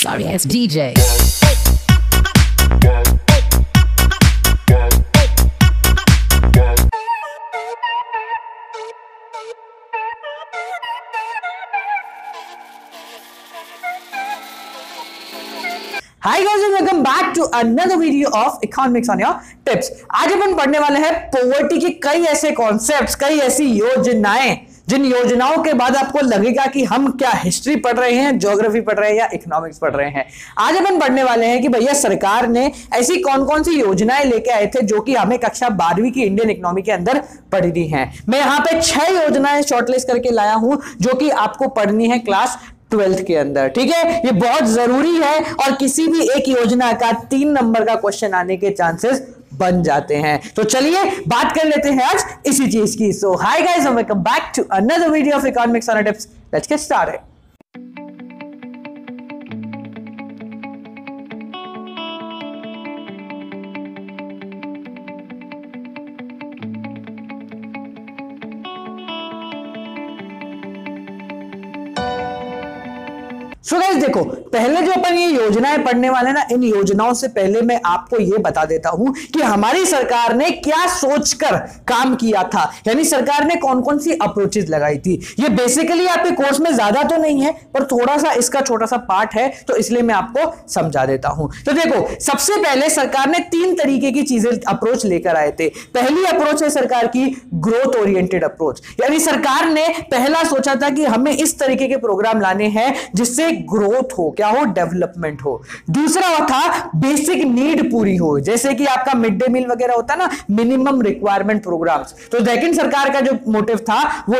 Sorry ass DJ. Hi guys and welcome back to another video of Economics on your tips। आज अपन पढ़ने वाले हैं poverty के कई ऐसे कॉन्सेप्ट्स, कई ऐसी योजनाएं जिन योजनाओं के बाद आपको लगेगा कि हम क्या हिस्ट्री पढ़ रहे हैं, ज्योग्राफी पढ़ रहे हैं या इकोनॉमिक्स पढ़ रहे हैं। आज अपन पढ़ने वाले हैं कि भैया सरकार ने ऐसी कौन कौन सी योजनाएं लेके आए थे जो कि हमें कक्षा 12वीं की इंडियन इकोनॉमी के अंदर पढ़नी है। मैं यहाँ पे 6 योजनाएं शॉर्टलिस्ट करके लाया हूं जो कि आपको पढ़नी है क्लास 12th के अंदर। ठीक है, ये बहुत जरूरी है और किसी भी एक योजना का 3 नंबर का क्वेश्चन आने के चांसेस बन जाते हैं। तो चलिए बात कर लेते हैं आज इसी चीज की। So hi guys and welcome back to another video of economics on tips. Let's get started. So guys देखो, पहले जो अपन ये योजनाएं पढ़ने वाले ना, इन योजनाओं से पहले मैं आपको ये बता देता हूं कि हमारी सरकार ने क्या सोचकर काम किया था, यानी सरकार ने कौन कौन सी अप्रोचेस लगाई थी। ये बेसिकली आपके कोर्स में ज्यादा तो नहीं है पर थोड़ा सा इसका छोटा सा पार्ट है, तो इसलिए मैं आपको समझा देता हूं। तो देखो, सबसे पहले सरकार ने 3 तरीके की चीजें अप्रोच लेकर आए थे। पहली अप्रोच है सरकार की ग्रोथ ओरिएंटेड अप्रोच, यानी सरकार ने पहला सोचा था कि हमें इस तरीके के प्रोग्राम लाने हैं जिससे ग्रोथ हो, क्या हो, डेवलपमेंट हो। दूसरा था बेसिक नीड पूरी हो, जैसे कि आपका मिड डे मील वगैरह होता है ना, मिनिमम रिक्वायरमेंट प्रोग्राम्स। तो लेकिन सरकार का जो मोटिव था वो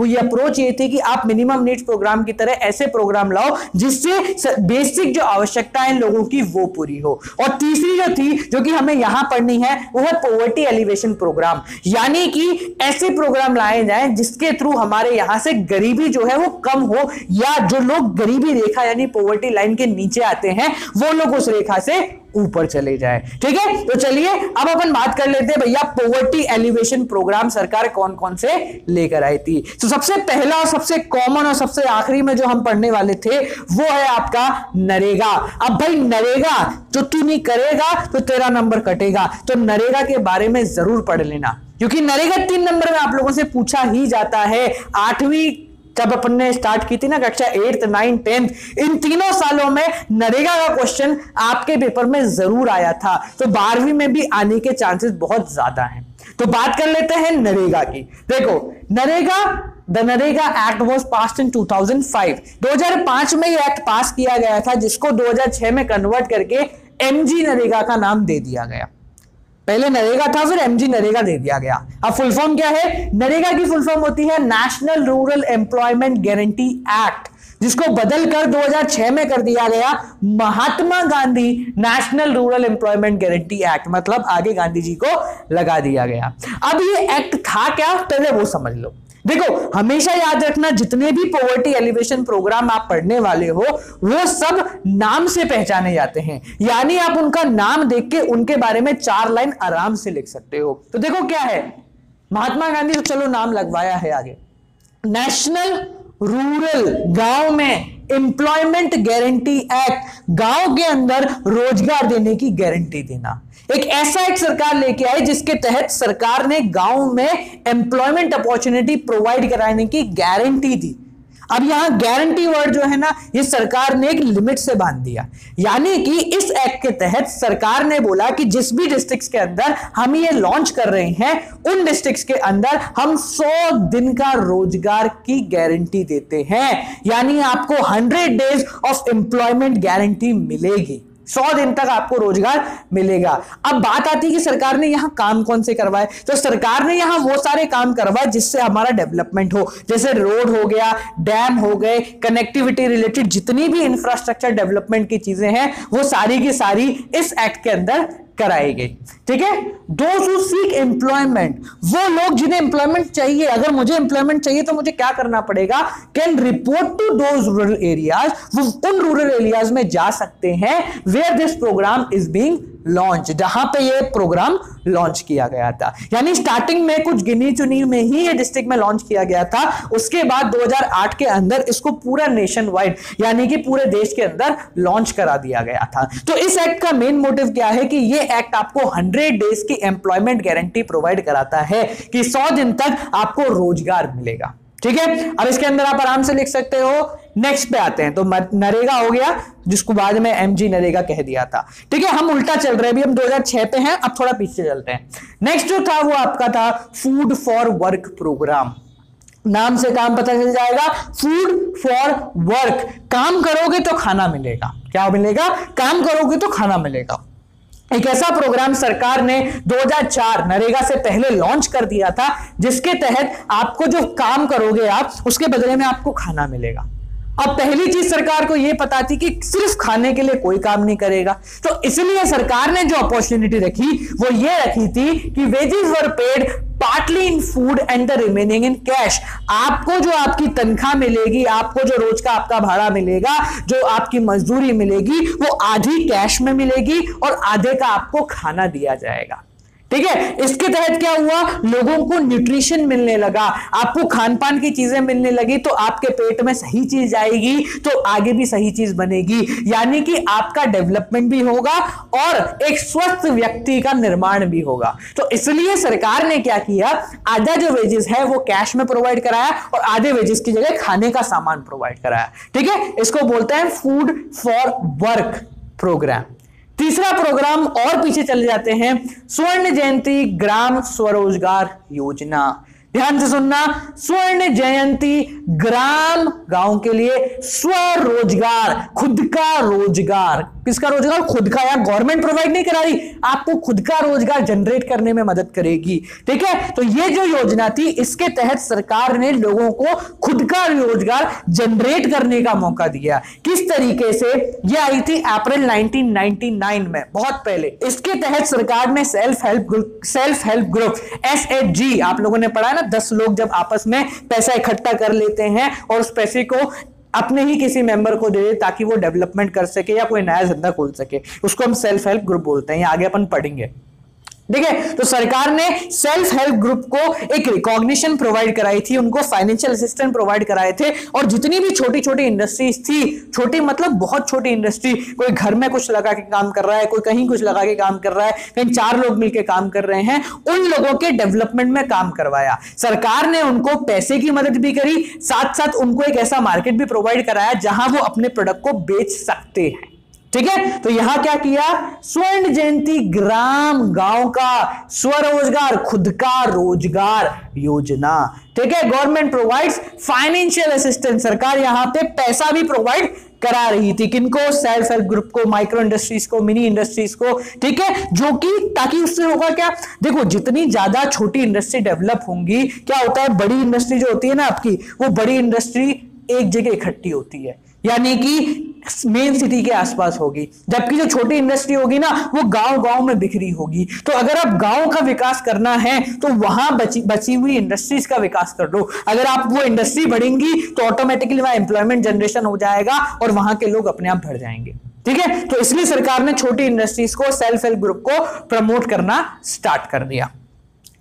ये अप्रोच ये थी कि आप मिनिमम नीड्स प्रोग्राम की तरह ऐसे प्रोग्राम लाओ जिससे बेसिक जो आवश्यकताएं लोगों की वो पूरी हो। और तीसरी जो थी, जो कि हमें यहां पढ़नी है, वो है पॉवर्टी एलिवेशन प्रोग्राम, यानी कि ऐसे प्रोग्राम लाए जाएं जिसके थ्रू हमारे यहां से गरीबी जो है वो कम हो, या जो लोग गरीबी रेखा यानी पॉवर्टी लाइन के नीचे आते हैं वो लोग उस रेखा से ऊपर चले जाए। ठीक है, तो चलिए अब अपन बात कर लेते हैं भैया पॉवर्टी एलिवेशन प्रोग्राम सरकार कौन कौन से लेकर आई थी। तो सबसे पहला और सबसे कॉमन और सबसे आखिरी में जो हम पढ़ने वाले थे वो है आपका नरेगा। अब भाई नरेगा जो तू नहीं करेगा तो तेरा नंबर कटेगा, तो नरेगा के बारे में जरूर पढ़ लेना, क्योंकि नरेगा 3 नंबर में आप लोगों से पूछा ही जाता है। 8वीं जब अपन ने स्टार्ट की थी ना कक्षा 8th 9th 10th, इन तीनों सालों में नरेगा का क्वेश्चन आपके पेपर में जरूर आया था, तो 12वीं में भी आने के चांसेस बहुत ज्यादा हैं। तो बात कर लेते हैं नरेगा की। देखो, the NREGA act was passed in 2005। 2005 में यह एक्ट पास किया गया था, जिसको 2006 में कन्वर्ट करके एमजी नरेगा का नाम दे दिया गया। पहले नरेगा था, फिर एमजी नरेगा दे दिया गया। अब फुल फॉर्म क्या है? नरेगा की फुल फॉर्म होती है national rural employment guarantee act, जिसको बदलकर 2006 में कर दिया गया Mahatma Gandhi national rural employment guarantee act, मतलब आगे गांधी जी को लगा दिया गया। अब ये एक्ट था क्या, पहले वो समझ लो। देखो, हमेशा याद रखना, जितने भी पॉवर्टी एलिवेशन प्रोग्राम आप पढ़ने वाले हो वो सब नाम से पहचाने जाते हैं, यानी आप उनका नाम देख के उनके बारे में 4 लाइन आराम से लिख सकते हो। तो देखो क्या है, महात्मा गांधी, तो चलो नाम लगवाया है आगे, नेशनल रूरल गांव में एम्प्लॉयमेंट गारंटी एक्ट, गांव के अंदर रोजगार देने की गारंटी देना। एक ऐसा एक सरकार लेके आई जिसके तहत सरकार ने गांव में एम्प्लॉयमेंट अपॉर्चुनिटी प्रोवाइड कराने की गारंटी दी। अब यहां गारंटी वर्ड जो है ना, ये सरकार ने एक लिमिट से बांध दिया, यानी कि इस एक्ट के तहत सरकार ने बोला कि जिस भी डिस्ट्रिक्ट्स के अंदर हम ये लॉन्च कर रहे हैं, उन डिस्ट्रिक्ट्स के अंदर हम 100 दिन का रोजगार की गारंटी देते हैं, यानी आपको 100 डेज ऑफ एम्प्लॉयमेंट गारंटी मिलेगी। 100 दिन तक आपको रोजगार मिलेगा। अब बात आती है कि सरकार ने यहां काम कौन से करवाए, तो सरकार ने यहां वो सारे काम करवाए जिससे हमारा डेवलपमेंट हो, जैसे रोड हो गया, डैम हो गए, कनेक्टिविटी रिलेटेड जितनी भी इंफ्रास्ट्रक्चर डेवलपमेंट की चीजें हैं वो सारी की सारी इस एक्ट के अंदर कराई गई। ठीक है, दोज हू सीक एम्प्लॉयमेंट, वो लोग जिन्हें एम्प्लॉयमेंट चाहिए, अगर मुझे एम्प्लॉयमेंट चाहिए तो मुझे क्या करना पड़ेगा, can report to those rural areas, वो उन रूरल एरियाज में जा सकते हैं where this programme is being launch, जहां पे ये प्रोग्राम लॉन्च किया गया था। यानी स्टार्टिंग में कुछ गिनी चुनी में ही ये डिस्ट्रिक्ट में लॉन्च किया गया था, उसके बाद 2008 के अंदर इसको पूरा नेशन वाइड यानी कि पूरे देश के अंदर लॉन्च करा दिया गया था। तो इस एक्ट का मेन मोटिव क्या है कि ये एक्ट आपको 100 डेज की एम्प्लॉयमेंट गारंटी प्रोवाइड कराता है कि 100 दिन तक आपको रोजगार मिलेगा। ठीक है, अब इसके अंदर आप आराम से लिख सकते हो। नेक्स्ट पे आते हैं, तो नरेगा हो गया, जिसको बाद में एमजी नरेगा कह दिया था। ठीक है, हम उल्टा चल रहे हैं, अभी हम 2006 पे हैं, अब थोड़ा पीछे चलते हैं। नेक्स्ट जो था वो आपका था फूड फॉर वर्क प्रोग्राम। नाम से काम पता चल जाएगा, फूड फॉर वर्क, काम करोगे तो खाना मिलेगा। क्या मिलेगा? काम करोगे तो खाना मिलेगा। एक ऐसा प्रोग्राम सरकार ने 2004 नरेगा से पहले लॉन्च कर दिया था, जिसके तहत आपको जो काम करोगे आप, उसके बदले में आपको खाना मिलेगा। अब पहली चीज सरकार को यह पता थी कि सिर्फ खाने के लिए कोई काम नहीं करेगा, तो इसलिए सरकार ने जो अपॉर्चुनिटी रखी वो ये रखी थी कि wages were paid partly in food and the remaining in cash. आपको जो आपकी तनख्वाह मिलेगी, आपको जो रोज का आपका भाड़ा मिलेगा, जो आपकी मजदूरी मिलेगी, वो आधी कैश में मिलेगी और आधे का आपको खाना दिया जाएगा। ठीक है, इसके तहत क्या हुआ, लोगों को न्यूट्रिशन मिलने लगा, आपको खान पान की चीजें मिलने लगी, तो आपके पेट में सही चीज जाएगी तो आगे भी सही चीज बनेगी, यानी कि आपका डेवलपमेंट भी होगा और एक स्वस्थ व्यक्ति का निर्माण भी होगा। तो इसलिए सरकार ने क्या किया, आधा जो वेजेस है वो कैश में प्रोवाइड कराया और आधे वेजेस की जगह खाने का सामान प्रोवाइड कराया। ठीक है, इसको बोलते हैं फूड फॉर वर्क प्रोग्राम। तीसरा प्रोग्राम और पीछे चले जाते हैं, स्वर्ण जयंती ग्राम स्वरोजगार योजना। ध्यान से सुनना, स्वर्ण जयंती ग्राम, गांव के लिए स्वरोजगार, खुद का रोजगार। किसका रोजगार? खुद का। यार गवर्नमेंट प्रोवाइड नहीं करा रही, आपको खुद का रोजगार जनरेट करने में मदद करेगी। ठीक है, तो ये जो योजना थी, इसके तहत सरकार ने लोगों को खुद का रोजगार जनरेट करने का मौका दिया। किस तरीके से? ये आई थी अप्रैल 1999 में, बहुत पहले। इसके तहत सरकार ने सेल्फ हेल्प ग्रुप SHG, आप लोगों ने पढ़ा है ना, 10 लोग जब आपस में पैसा इकट्ठा कर लेते हैं और उस पैसे को अपने ही किसी मेंबर को दे दे ताकि वो डेवलपमेंट कर सके या कोई नया धंधा खोल सके, उसको हम सेल्फ हेल्प ग्रुप बोलते हैं। ये आगे अपन पढ़ेंगे। ठीक है, तो सरकार ने सेल्फ हेल्प ग्रुप को एक रिकॉग्निशन प्रोवाइड कराई थी, उनको फाइनेंशियल असिस्टेंस प्रोवाइड कराए थे, और जितनी भी छोटी छोटी इंडस्ट्रीज थी, छोटी मतलब बहुत छोटी इंडस्ट्री, कोई घर में कुछ लगा के काम कर रहा है, कोई कहीं कुछ लगा के काम कर रहा है, कहीं 4 लोग मिलकर काम कर रहे हैं, उन लोगों के डेवलपमेंट में काम करवाया। सरकार ने उनको पैसे की मदद भी करी, साथ साथ उनको एक ऐसा मार्केट भी प्रोवाइड कराया जहां वो अपने प्रोडक्ट को बेच सकते हैं। ठीक है, तो यहां क्या किया, स्वर्ण जयंती ग्राम, गांव का स्वरोजगार, खुद का रोजगार योजना। ठीक है, गवर्नमेंट प्रोवाइड्स फाइनेंशियल असिस्टेंस, सरकार यहां पे पैसा भी प्रोवाइड करा रही थी। किनको? सेल्फ हेल्प ग्रुप को, माइक्रो इंडस्ट्रीज को, मिनी इंडस्ट्रीज को। ठीक है, जो कि ताकि उससे होगा क्या, देखो जितनी ज्यादा छोटी इंडस्ट्री डेवलप होंगी, क्या होता है, बड़ी इंडस्ट्री जो होती है ना आपकी, वो बड़ी इंडस्ट्री एक जगह इकट्ठी होती है, यानी कि मेन सिटी के आसपास होगी, जबकि जो छोटी इंडस्ट्री होगी ना, वो गांव-गांव में बिखरी होगी। तो अगर आप गांव का विकास करना है तो वहां बची हुई इंडस्ट्रीज का विकास कर लो। अगर आप वो इंडस्ट्री बढ़ेंगी तो ऑटोमेटिकली वहां एम्प्लॉयमेंट जनरेशन हो जाएगा और वहां के लोग अपने आप बढ़ जाएंगे। ठीक है, तो इसलिए सरकार ने छोटी इंडस्ट्रीज को, सेल्फ हेल्प ग्रुप को प्रमोट करना स्टार्ट कर दिया।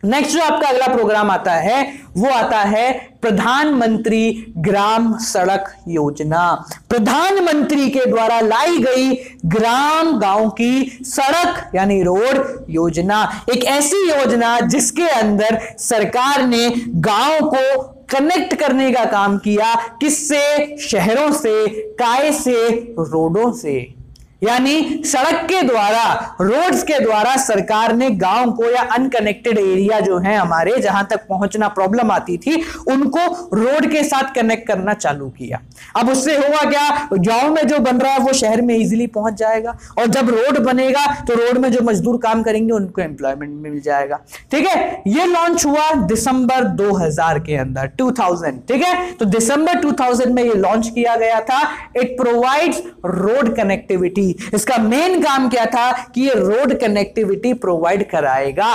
नेक्स्ट जो आपका अगला प्रोग्राम आता है वो आता है प्रधानमंत्री ग्राम सड़क योजना। प्रधानमंत्री के द्वारा लाई गई ग्राम, गांव की सड़क यानी रोड योजना, एक ऐसी योजना जिसके अंदर सरकार ने गांव को कनेक्ट करने का काम किया। किससे? शहरों से, काय से, रोडों से। यानी सड़क के द्वारा, रोड्स के द्वारा सरकार ने गांव को या अनकनेक्टेड एरिया जो है हमारे, जहां तक पहुंचना प्रॉब्लम आती थी, उनको रोड के साथ कनेक्ट करना चालू किया। अब उससे होगा क्या, गांव में जो बन रहा है वो शहर में इजीली पहुंच जाएगा, और जब रोड बनेगा तो रोड में जो मजदूर काम करेंगे उनको एम्प्लॉयमेंट मिल जाएगा। ठीक है, ये लॉन्च हुआ दिसंबर 2000 के अंदर, 2000। ठीक है, तो दिसंबर 2000 में ये लॉन्च किया गया था। It provides road connectivity. इसका मेन काम क्या था कि ये रोड कनेक्टिविटी प्रोवाइड कराएगा।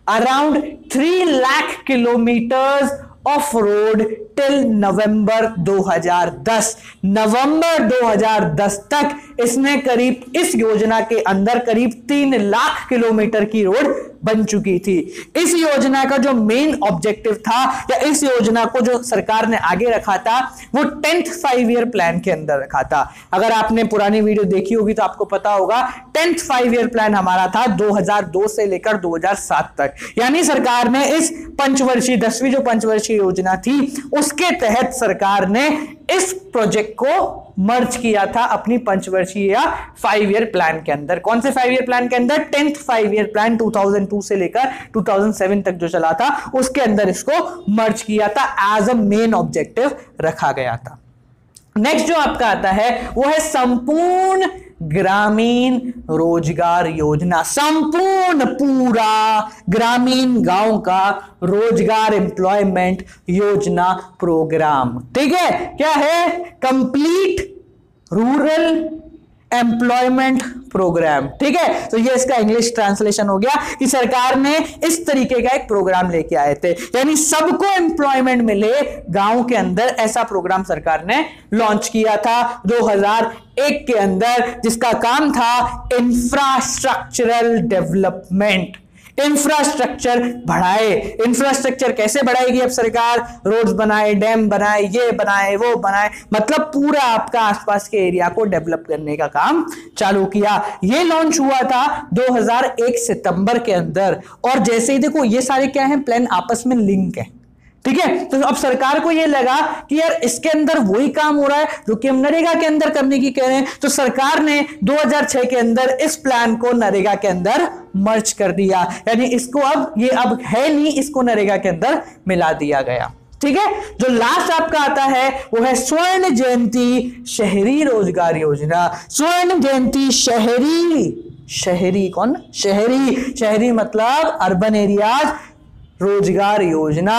Around 3 lakh kilometres of road till नवंबर 2010। नवंबर 2010 तक इसने करीब इस योजना के अंदर करीब 3 लाख किलोमीटर की रोड बन चुकी थी। इस योजना का जो मेन ऑब्जेक्टिव था या इस योजना को जो सरकार ने आगे रखा था वो 10th 5 ईयर प्लान के अंदर रखा था। अगर आपने पुरानी वीडियो देखी होगी तो आपको पता होगा 10th 5 ईयर प्लान हमारा था 2002 से लेकर 2007 तक। यानी सरकार ने इस पंचवर्षीय 10वीं जो पंचवर्षीय योजना थी उसके तहत सरकार ने इस प्रोजेक्ट को मर्ज किया था अपनी पंचवर्षीय या 5 ईयर प्लान के अंदर। कौन से 5 ईयर प्लान के अंदर? 10th 5 ईयर प्लान 2002 से लेकर 2007 तक जो चला था उसके अंदर इसको मर्ज किया था, एज अ मेन ऑब्जेक्टिव रखा गया था। नेक्स्ट जो आपका आता है वो है संपूर्ण ग्रामीण रोजगार योजना। संपूर्ण पूरा ग्रामीण गांव का रोजगार एम्प्लॉयमेंट योजना प्रोग्राम। ठीक है, क्या है? Complete rural employment programme. ठीक है, तो ये इसका इंग्लिश ट्रांसलेशन हो गया कि सरकार ने इस तरीके का एक प्रोग्राम लेके आए थे, यानी सबको एम्प्लॉयमेंट मिले गांव के अंदर। ऐसा प्रोग्राम सरकार ने लॉन्च किया था 2001 के अंदर, जिसका काम था इंफ्रास्ट्रक्चरल डेवलपमेंट। इंफ्रास्ट्रक्चर बढ़ाए। इंफ्रास्ट्रक्चर कैसे बढ़ाएगी अब सरकार? रोड्स बनाए, डैम बनाए, ये बनाए, वो बनाए, मतलब पूरा आपका आसपास के एरिया को डेवलप करने का काम चालू किया। ये लॉन्च हुआ था 2001 सितंबर के अंदर। और जैसे ही देखो ये सारे क्या है, प्लान आपस में लिंक है। ठीक है, तो अब सरकार को यह लगा कि यार इसके अंदर वही काम हो रहा है जो कि हम नरेगा के अंदर करने की कह रहे हैं, तो सरकार ने 2006 के अंदर इस प्लान को नरेगा के अंदर मर्ज कर दिया। यानी इसको ये अब है नहीं, इसको नरेगा के अंदर मिला दिया गया। ठीक है, जो लास्ट आपका आता है वो है स्वर्ण जयंती शहरी रोजगार योजना। स्वर्ण जयंती शहरी कौन? शहरी मतलब अर्बन एरियाज रोजगार योजना।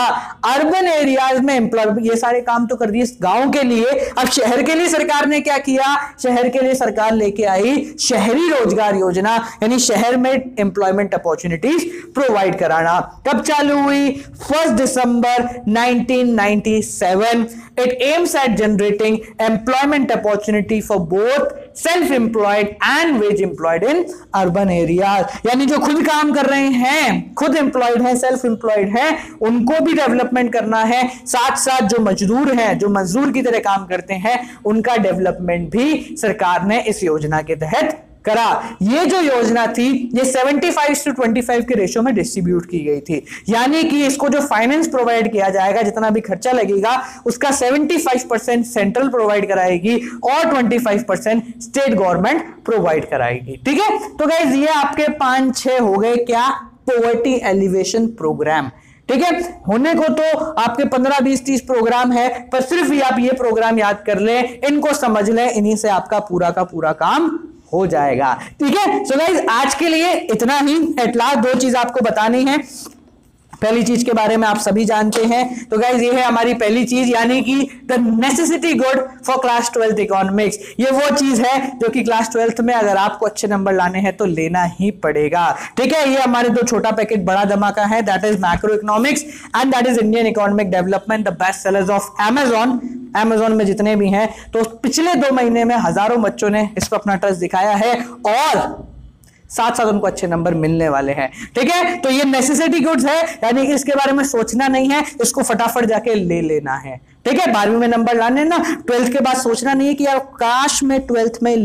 अर्बन एरियाज में एम्प्लॉयमेंट, ये सारे काम तो कर दिए गांव के लिए। अब शहर के लिए सरकार ने क्या किया? शहर के लिए सरकार लेके आई शहरी रोजगार योजना, यानी शहर में एम्प्लॉयमेंट अपॉर्चुनिटीज प्रोवाइड कराना। कब चालू हुई? 1 दिसंबर 1997। It aims at generating employment opportunity for both self employed and wage employed in urban areas. यानी जो खुद काम कर रहे हैं, खुद एम्प्लॉयड है, सेल्फ एम्प्लॉयड है, उनको भी डेवलपमेंट करना है। साथ साथ जो मजदूर हैं, जो मजदूर की तरह काम करते हैं, उनका डेवलपमेंट भी सरकार ने इस योजना के तहत करा। ये जो योजना थी ये 75:25 के रेशियो में डिस्ट्रीब्यूट की गई थी, यानी कि इसको जो फाइनेंस प्रोवाइड किया जाएगा, जितना भी खर्चा लगेगा उसका 75% सेंट्रल प्रोवाइड कराएगी और 25% स्टेट गवर्नमेंट प्रोवाइड कराएगी। ठीक है, तो गाइस ये आपके 5-6 हो गए क्या? Poverty elevation programme. ठीक है, होने को तो आपके 15, 20, 30 प्रोग्राम है, पर सिर्फ ये आप ये प्रोग्राम याद कर लें, इनको समझ लें, इन्हीं से आपका पूरा का पूरा काम हो जाएगा। ठीक है, सो गाइस आज के लिए इतना ही। एट लास्ट 2 चीज आपको बतानी है। पहली चीज के बारे में आप सभी जानते हैं, तो गाइज ये है हमारी पहली चीज, यानी कि the necessity good for class 12th economics. ये वो चीज है जो कि क्लास 12th में अगर आपको अच्छे नंबर लाने हैं तो लेना ही पड़ेगा। ठीक है, ये हमारे 2 छोटा पैकेट बड़ा धमाका है, that is macro economics and that is Indian economic development, the best sellers of Amazon में जितने भी हैं। तो पिछले 2 महीने में हजारों बच्चों ने इस पर अपना ट्रस्ट दिखाया है और साथ साथ उनको अच्छे नंबर मिलने वाले हैं। ठीक है, तो ये नेसेसिटी गुड्स है, यानी कि इसके बारे में सोचना नहीं है, इसको फटाफट जाके ले लेना है। ठीक है, 12वीं में नंबर लाने ना, 12th के बाद सोचना नहीं है कि यार काश में 12th में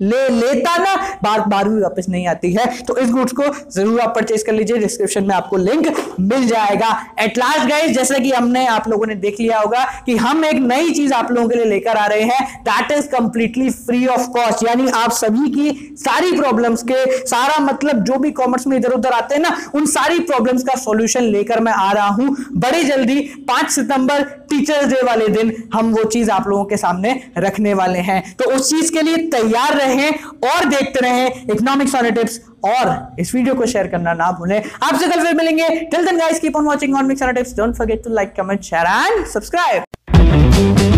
ले लेता ना, 12वीं वापस नहीं आती है। तो इस गुड्स को जरूर आप परचेज कर लीजिए, डिस्क्रिप्शन में आपको लिंक मिल जाएगा। एट लास्ट गाइस, जैसे कि हमने आप लोगों ने देख लिया होगा कि हम एक नई चीज आप लोगों के लिए लेकर आ रहे हैं, that is completely free of cost. यानी आप सभी की सारी प्रॉब्लम्स के, सारा मतलब जो भी कॉमर्स में इधर उधर आते हैं ना, उन सारी प्रॉब्लम्स का सॉल्यूशन लेकर मैं आ रहा हूं बड़ी जल्दी। 5 सितंबर टीचर्स डे वाले दिन हम वो चीज आप लोगों के सामने रखने वाले हैं, तो उस चीज के लिए तैयार रहें और देखते रहें इकोनॉमिक्स ऑन टिप्स, और इस वीडियो को शेयर करना ना भूलें। आपसे कल फिर मिलेंगे। Till then guys, keep on watching economics on tips, don't forget to like, comment, share and subscribe.